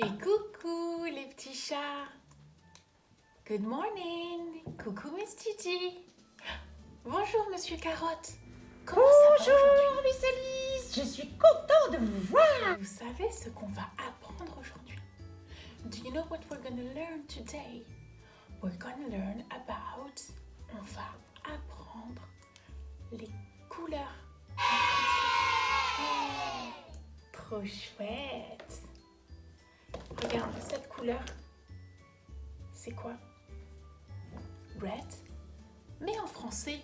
Et coucou les petits chats. Good morning. Coucou Miss Gigi. Bonjour Monsieur Carotte. Comment ça va aujourd'hui? Bonjour Miss Alice, je suis contente de vous voir. Vous savez ce qu'on va apprendre aujourd'hui? Do you know what we're gonna learn today? We're gonna learn about... On va apprendre les couleurs. Oh, trop chouette. Regarde, cette couleur, c'est quoi? Red. Mais en français,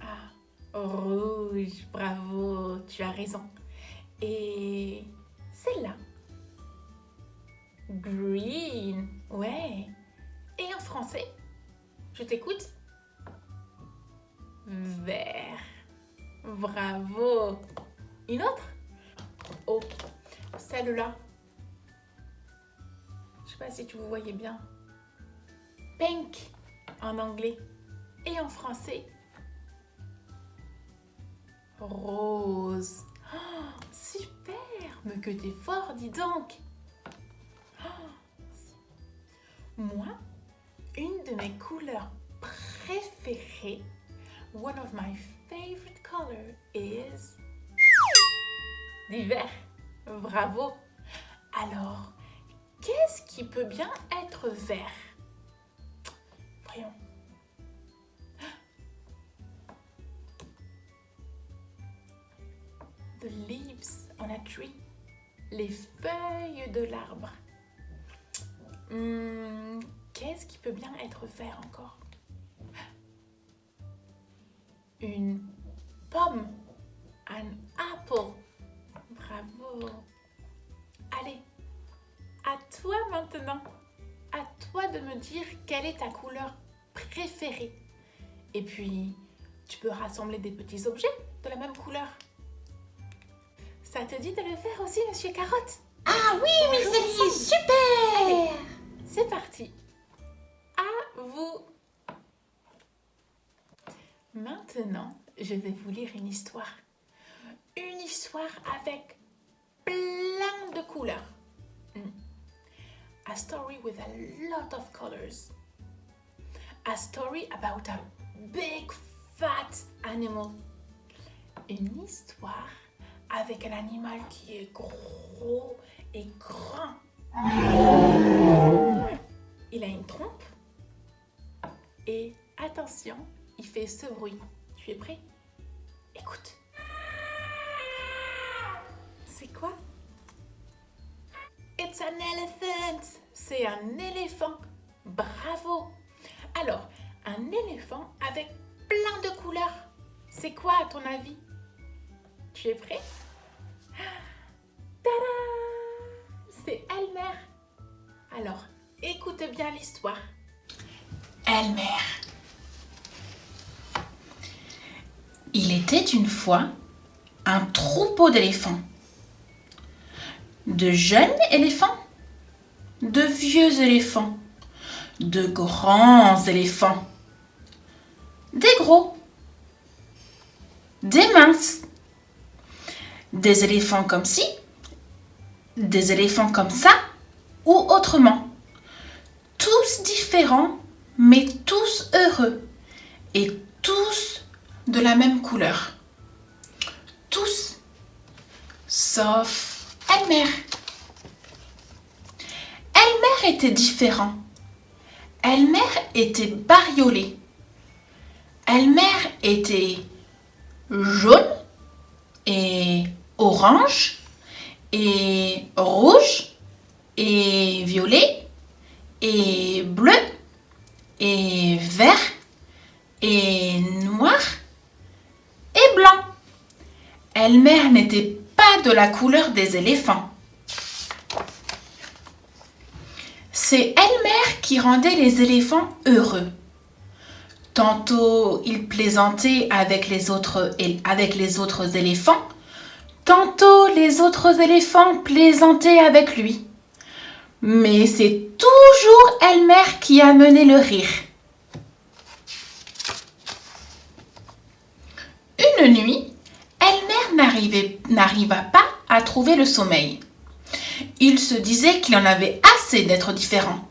ah, rouge. Bravo, tu as raison. Et celle-là, green. Ouais. Et en français, je t'écoute. Vert. Bravo. Une autre? Oh, celle-là. Je sais pas si tu vous voyez bien. Pink en anglais. Et en français, rose. Oh, super. Mais que t'es fort, dis donc. Oh. Moi, une de mes couleurs préférées, one of my favorite color is du vert. Bravo. Alors, qu'est-ce qui peut bien être vert? Voyons. The leaves on a tree. Les feuilles de l'arbre. Qu'est-ce qui peut bien être vert encore? Une pomme. An apple. Bravo. Allez, à toi maintenant. À toi de me dire quelle est ta couleur préférée. Et puis, tu peux rassembler des petits objets de la même couleur. Ça te dit de le faire aussi, Monsieur Carotte? Ah oui Miss Alice, super. Allez, c'est parti. À vous. Maintenant, je vais vous lire une histoire. Une histoire avec plein de couleurs. A story with a lot of colors. A story about a big fat animal. Une histoire avec un animal qui est gros et grand. Il a une trompe. Et attention, il fait ce bruit. Tu es prêt? Écoute. C'est quoi? It's an elephant. C'est un éléphant. Bravo. Alors, un éléphant avec plein de couleurs. C'est quoi à ton avis? Tu es prêt? Tada! C'est Elmer. Alors, écoute bien l'histoire. Elmer. Il était une fois un troupeau d'éléphants. De jeunes éléphants, de vieux éléphants, de grands éléphants, des gros, des minces, des éléphants comme ci, des éléphants comme ça ou autrement. Tous différents, mais tous heureux et tous de la même couleur. Tous, sauf Elmer. Elmer était différent. Elmer était bariolé. Elmer était jaune et orange et rouge et violet et bleu et vert et noir et blanc. Elmer n'était pas de la couleur des éléphants. C'est Elmer qui rendait les éléphants heureux. Tantôt il plaisantait avec les autres éléphants, tantôt les autres éléphants plaisantaient avec lui. Mais c'est toujours Elmer qui amenait le rire. Une nuit, Elmer n'arriva pas à trouver le sommeil. Il se disait qu'il en avait assez d'être différent.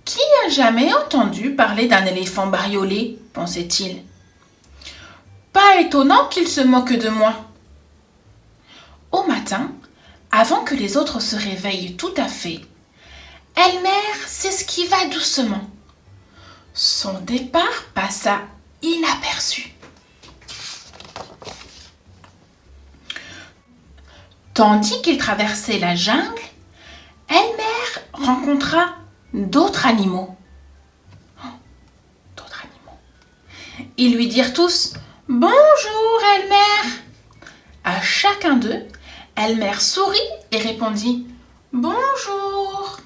Qui a jamais entendu parler d'un éléphant bariolé, pensait-il. Pas étonnant qu'il se moque de moi. Au matin, avant que les autres se réveillent tout à fait, Elmer s'esquiva doucement. Son départ passa inaperçu. Tandis qu'il traversait la jungle, Elmer rencontra d'autres animaux. Ils lui dirent tous « Bonjour, Elmer !» À chacun d'eux, Elmer sourit et répondit « Bonjour !»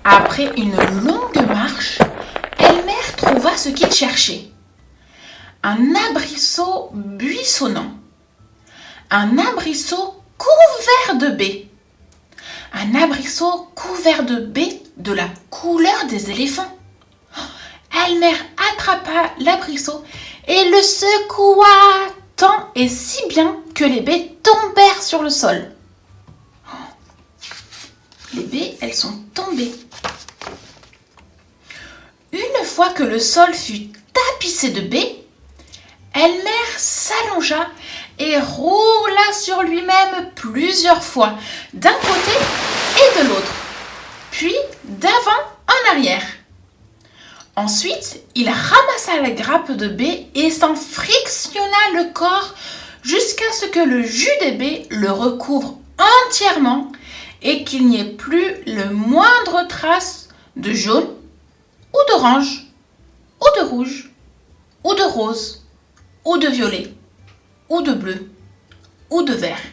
Après une longue marche, Elmer trouva ce qu'il cherchait. Un arbrisseau buissonnant. Un arbrisseau couvert de baies. Un arbrisseau couvert de baies de la couleur des éléphants. Elmer attrapa l'arbrisseau et le secoua tant et si bien que les baies tombèrent sur le sol. Les baies, elles sont tombées. Une fois que le sol fut tapissé de baies, Elmer s'allongea et roula sur lui-même plusieurs fois, d'un côté et de l'autre, puis d'avant en arrière. Ensuite, il ramassa la grappe de baies et s'en frictionna le corps jusqu'à ce que le jus des baies le recouvre entièrement et qu'il n'y ait plus le moindre trace de jaune ou d'orange ou de rouge ou de rose ou de violet ou de bleu ou de vert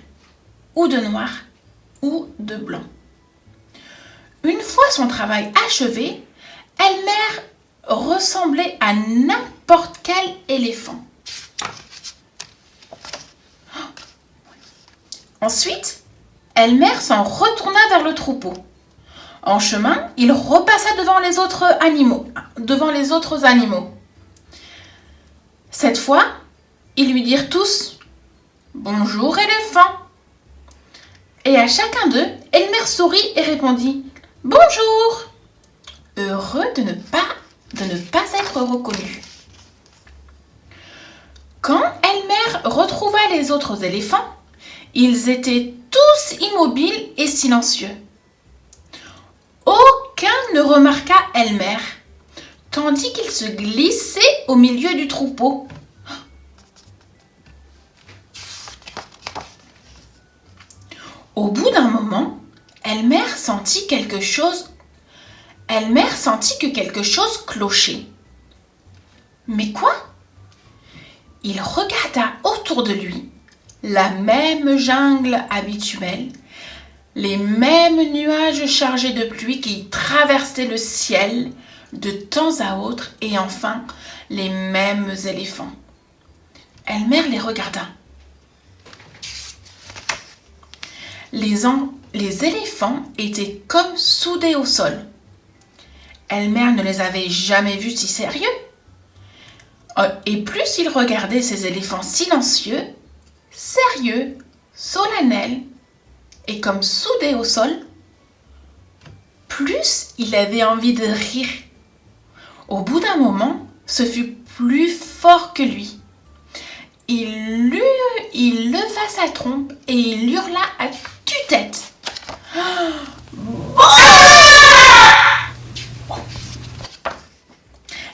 ou de noir ou de blanc. Une fois son travail achevé, Elmer ressemblait à n'importe quel éléphant. Ensuite, Elmer s'en retourna vers le troupeau. En chemin, il repassa devant les autres animaux. Cette fois, ils lui dirent tous « Bonjour, éléphant !» Et à chacun d'eux, Elmer sourit et répondit « Bonjour !» heureux de ne pas être reconnu. Quand Elmer retrouva les autres éléphants, ils étaient tous immobiles et silencieux. Aucun ne remarqua Elmer, tandis qu'il se glissait au milieu du troupeau. Au bout d'un moment, Elmer sentit que quelque chose clochait. Mais quoi? Il regarda autour de lui, la même jungle habituelle, les mêmes nuages chargés de pluie qui traversaient le ciel de temps à autre et enfin les mêmes éléphants. Elmer les regarda. Les éléphants étaient comme soudés au sol. Elmer ne les avait jamais vus si sérieux. Et plus il regardait ces éléphants silencieux, sérieux, solennels et comme soudés au sol, plus il avait envie de rire. Au bout d'un moment, ce fut plus fort que lui. Il leva sa trompe et il hurla à tue-tête.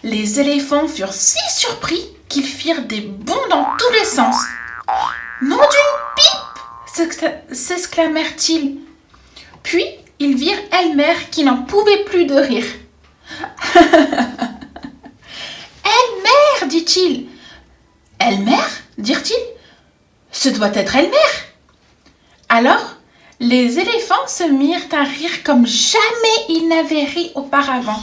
Les éléphants furent si surpris qu'ils firent des bonds dans tous les sens. « Nom d'une pipe !» s'exclamèrent-ils. Puis ils virent Elmer qui n'en pouvait plus de rire. « Elmer !» dit-il. « Elmer ?» dirent-ils. « Ce doit être Elmer !» Alors, les éléphants se mirent à rire comme jamais ils n'avaient ri auparavant.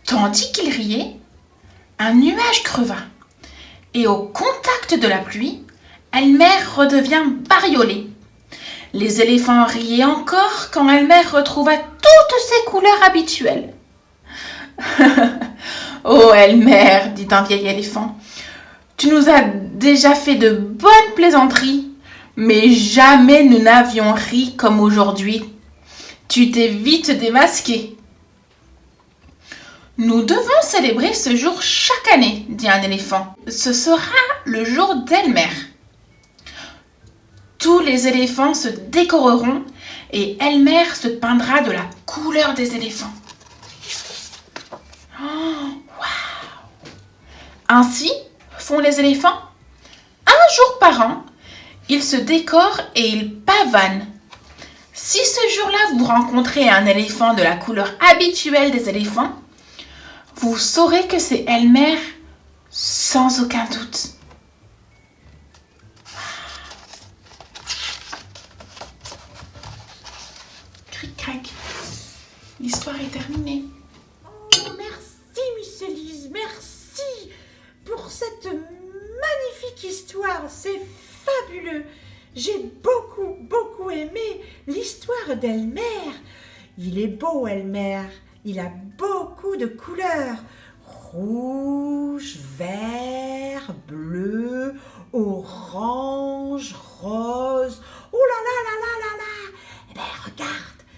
Tandis qu'ils riaient, un nuage creva. Et au contact de la pluie, Elmer redevient bariolé. Les éléphants riaient encore quand Elmer retrouva toutes ses couleurs habituelles. « Oh Elmer, dit un vieil éléphant, Tu nous as déjà fait de bonnes plaisanteries, mais jamais nous n'avions ri comme aujourd'hui. Tu t'es vite démasqué. Nous devons célébrer ce jour chaque année, dit un éléphant. Ce sera le jour d'Elmer. Tous les éléphants se décoreront et Elmer se peindra de la couleur des éléphants. Oh, wow. Ainsi font les éléphants. Un jour par an, ils se décorent et ils pavanent. Si ce jour-là vous rencontrez un éléphant de la couleur habituelle des éléphants, vous saurez que c'est Elmer sans aucun doute. Cric-crac, l'histoire est terminée. Oh, merci, Miss Elise, merci pour cette magnifique histoire. C'est fabuleux. J'ai beaucoup aimé l'histoire d'Elmer. Il est beau, Elmer. Il a beaucoup de couleurs. Rouge, vert, bleu, orange, rose. Oh là là là là là là. Eh bien,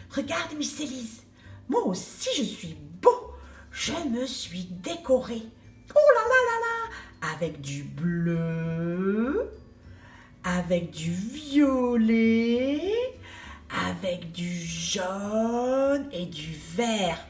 regarde, Miss Elise. Moi aussi, je suis beau. Je me suis décorée. Oh là là là là. Avec du bleu, avec du violet, avec du jaune et du vert.